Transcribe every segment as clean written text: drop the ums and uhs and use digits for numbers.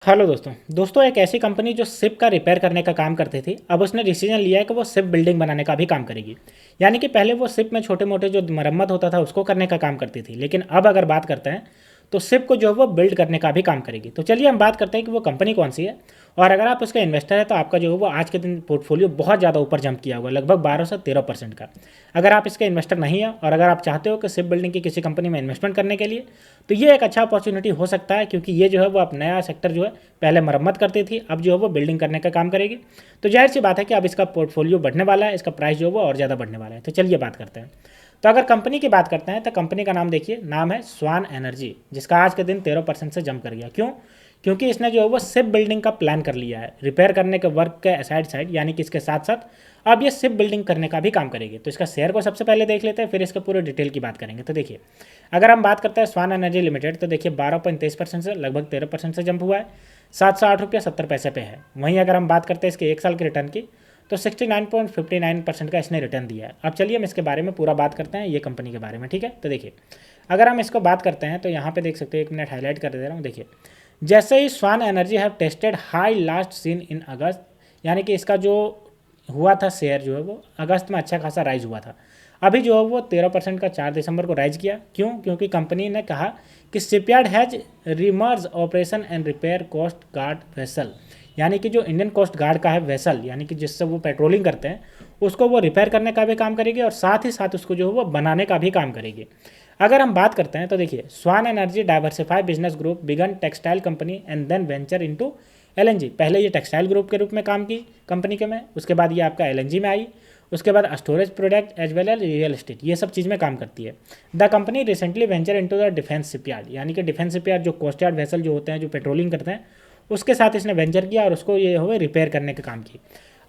Hello दोस्तों एक ऐसी कंपनी जो शिप का रिपेयर करने का काम करती थी, अब उसने डिसीजन लिया है कि वो शिप बिल्डिंग बनाने का भी काम करेगी। यानी कि पहले वो शिप में छोटे मोटे जो मरम्मत होता था उसको करने का काम करती थी, लेकिन अब अगर बात करते हैं तो शिप को जो है वो बिल्ड करने का भी काम करेगी। तो चलिए हम बात करते हैं कि वो कंपनी कौन सी है, और अगर आप उसका इन्वेस्टर है तो आपका जो है वो आज के दिन पोर्टफोलियो बहुत ज़्यादा ऊपर जंप किया हुआ है, लगभग 12 से 13% का। अगर आप इसके इन्वेस्टर नहीं है और अगर आप चाहते हो कि शिप बिल्डिंग की किसी कंपनी में इन्वेस्टमेंट करने के लिए, तो ये एक अच्छा अपॉर्चुनिटी हो सकता है, क्योंकि ये जो है वो अब नया सेक्टर जो है, पहले मरम्मत करती थी, अब जो है वो बिल्डिंग करने का काम करेगी। तो जाहिर सी बात है कि अब इसका पोर्टफोलियो बढ़ने वाला है, इसका प्राइस जो है वो और ज़्यादा बढ़ने वाला है। तो चलिए बात करते हैं। तो अगर कंपनी की बात करते हैं तो कंपनी का नाम देखिए, नाम है स्वान एनर्जी, जिसका आज के दिन 13% से जंप कर गया। क्यों? क्योंकि इसने जो है वो शिप बिल्डिंग का प्लान कर लिया है, रिपेयर करने के वर्क के साइड यानी कि इसके साथ साथ अब ये शिप बिल्डिंग करने का भी काम करेगी। तो इसका शेयर को सबसे पहले देख लेते हैं, फिर इसके पूरे डिटेल की बात करेंगे। तो देखिए, अगर हम बात करते हैं स्वान एनर्जी लिमिटेड, तो देखिए 12.23% से लगभग 13% से जंप हुआ है, 708 रुपया 70 पैसे पे है। वहीं अगर हम बात करते हैं इसके एक साल के रिटर्न की, तो 69.59% का इसने रिटर्न दिया है। अब चलिए हम इसके बारे में पूरा बात करते हैं, ये कंपनी के बारे में, ठीक है। तो देखिए, अगर हम इसको बात करते हैं तो यहाँ पे देख सकते हैं, 1 मिनट हाईलाइट कर दे रहा हूँ। देखिए, जैसे ही Swan energy have tested high last seen in August, यानी कि इसका जो हुआ था शेयर जो है वो अगस्त में अच्छा खासा राइज हुआ था। अभी जो है वो 13% का 4 दिसंबर को राइज किया। क्यों? क्योंकि कंपनी ने कहा कि shipyard has remerge operation and repair coast guard vessel, यानी कि जो इंडियन कोस्ट गार्ड का है वेसल, यानी कि जिससे वो पेट्रोलिंग करते हैं, उसको वो रिपेयर करने का भी काम करेगी और साथ ही साथ उसको जो है वो बनाने का भी काम करेगी। अगर हम बात करते हैं तो देखिए, Swan energy diversify business group began textile company and then venture into LNG. पहले ये टेक्सटाइल ग्रुप के रूप में काम की कंपनी के में, उसके बाद ये आपका एलएनजी में आई, उसके बाद storage product as well as real estate, ये सब चीज़ में काम करती है। The company recently venture into the defence shipyard, यानी कि डिफेंस शिपयार्ड जो कोस्ट यार्ड वेसल जो होते हैं जो पेट्रोलिंग करते हैं, उसके साथ इसने वेंचर किया और उसको ये हो रिपेयर करने का काम की।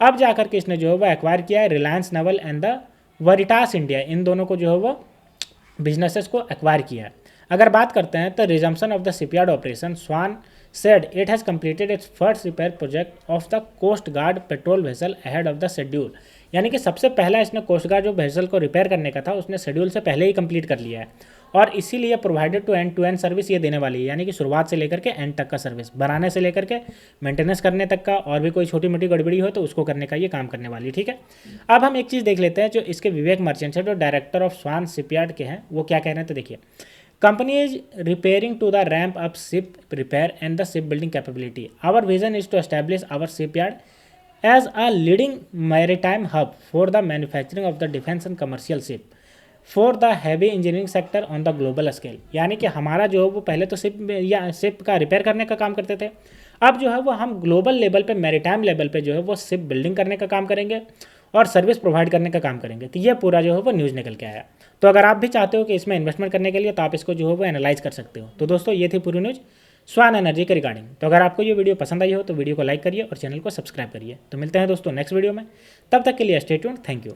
अब जाकर के इसने जो है वो एक्वायर किया है Reliance naval and the Veritas India, इन दोनों को जो है वो बिजनेसेस को एक्वायर किया है। अगर बात करते हैं तो resumption of the shipyard operation, Swan said it has completed its first repair project of the coast guard petrol vessel ahead of the schedule, यानी कि सबसे पहला इसने कोस्ट गार्ड जो वेसल को रिपेयर करने का था उसने शेड्यूल से पहले ही कंप्लीट कर लिया है, और इसीलिए प्रोवाइडेड टू एंड सर्विस ये देने वाली है, यानी कि शुरुआत से लेकर के एंड तक का सर्विस, बनाने से लेकर के मेंटेनेंस करने तक का, और भी कोई छोटी मोटी गड़बड़ी हो तो उसको करने का ये काम करने वाली है, ठीक है। अब हम एक चीज़ देख लेते हैं, जो इसके विवेक मर्चेंट है, जो डायरेक्टर ऑफ स्वान शिपयार्ड के हैं, वो क्या कह रहे हैं। तो देखिए, company is repairing to the ramp up ship repair and the shipbuilding capability. Our vision is to establish our shipyard as a leading maritime hub for the manufacturing of the defense and commercial ship for the heavy engineering sector on the global scale। यानी कि हमारा जो है वो पहले तो ship या ship का रिपेयर करने का काम करते थे, अब जो है वो हम ग्लोबल लेवल पे, मैरीटाइम लेवल पे जो है वो शिप बिल्डिंग करने का काम करेंगे और सर्विस प्रोवाइड करने का काम करेंगे। तो ये पूरा जो है वो न्यूज़ निकल के आया। तो अगर आप भी चाहते हो कि इसमें इन्वेस्टमेंट करने के लिए, तो आप इसको जो है वो एनालाइज कर सकते हो। तो दोस्तों, ये थी पूरी न्यूज़ स्वान एनर्जी के रिगार्डिंग। तो अगर आपको ये वीडियो पसंद आई हो तो वीडियो को लाइक करिए और चैनल को सब्सक्राइब करिए। तो मिलते हैं दोस्तों नेक्स्ट वीडियो में, तब तक के लिए स्टे ट्यून्ड, थैंक यू।